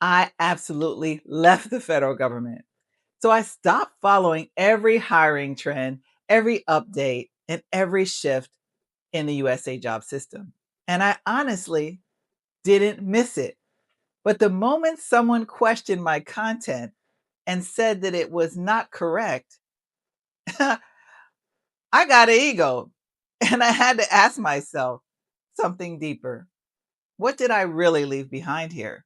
I absolutely left the federal government. So I stopped following every hiring trend, every update, and every shift in the USA job system. And I honestly didn't miss it. But the moment someone questioned my content and said that it was not correct, I got an ego and I had to ask myself something deeper. What did I really leave behind here?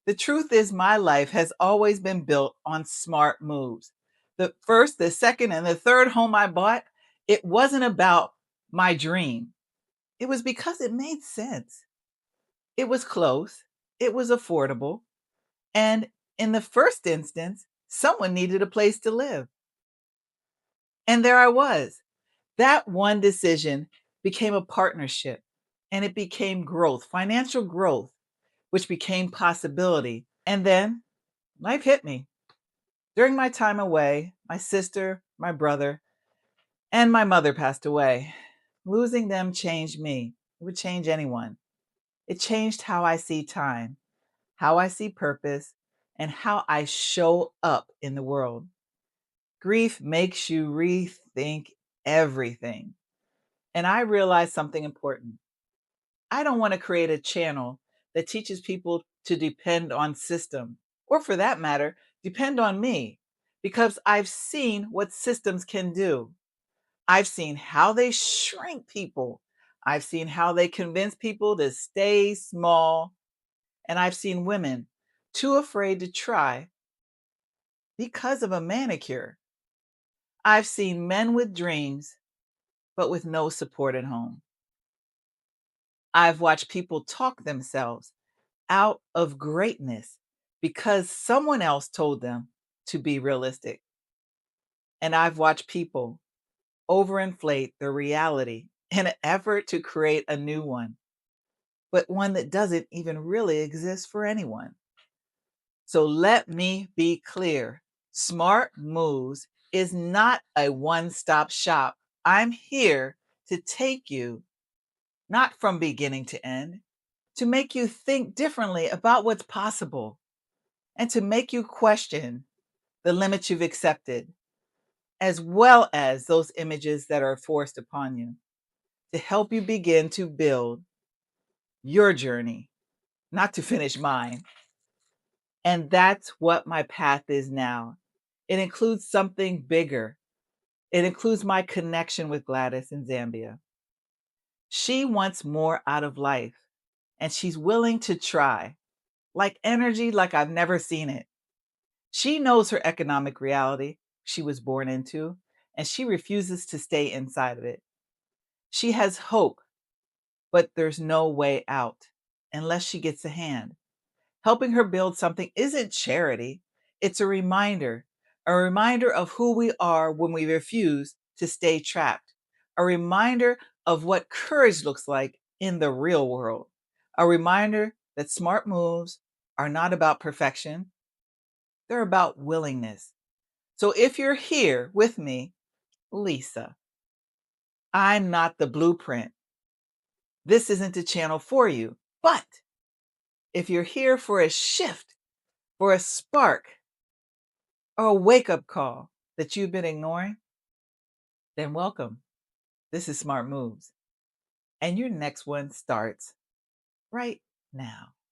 The truth is, my life has always been built on smart moves. The first, the second, and the third home I bought, it wasn't about my dream. It was because it made sense. It was close, it was affordable, and in the first instance, someone needed a place to live. And there I was. That one decision became a partnership and it became growth, financial growth, which became possibility. And then life hit me. During my time away, my sister, my brother, and my mother passed away. Losing them changed me. It would change anyone. It changed how I see time, how I see purpose, and how I show up in the world. Grief makes you rethink everything. And I realized something important. I don't want to create a channel that teaches people to depend on system, or for that matter, depend on me, because I've seen what systems can do. I've seen how they shrink people. I've seen how they convince people to stay small. And I've seen women too afraid to try because of a manicure. I've seen men with dreams, but with no support at home. I've watched people talk themselves out of greatness because someone else told them to be realistic. And I've watched people overinflate the reality in an effort to create a new one, but one that doesn't even really exist for anyone. So let me be clear. Smart Moves is not a one stop shop. I'm here to take you, not from beginning to end, to make you think differently about what's possible and to make you question the limits you've accepted, as well as those images that are forced upon you, to help you begin to build your journey, not to finish mine. And that's what my path is now. It includes something bigger. It includes my connection with Gladys in Zambia. She wants more out of life, and she's willing to try, like energy, like I've never seen it. She knows her economic reality she was born into, and she refuses to stay inside of it. She has hope, but there's no way out unless she gets a hand. Helping her build something isn't charity, it's a reminder of who we are when we refuse to stay trapped, a reminder of what courage looks like in the real world, a reminder that smart moves are not about perfection, they're about willingness. So if you're here with me, Lisa, I'm not the blueprint. This isn't a channel for you. But if you're here for a shift, for a spark, or a wake up call that you've been ignoring, then welcome. This is Smart Moves. And your next one starts right now.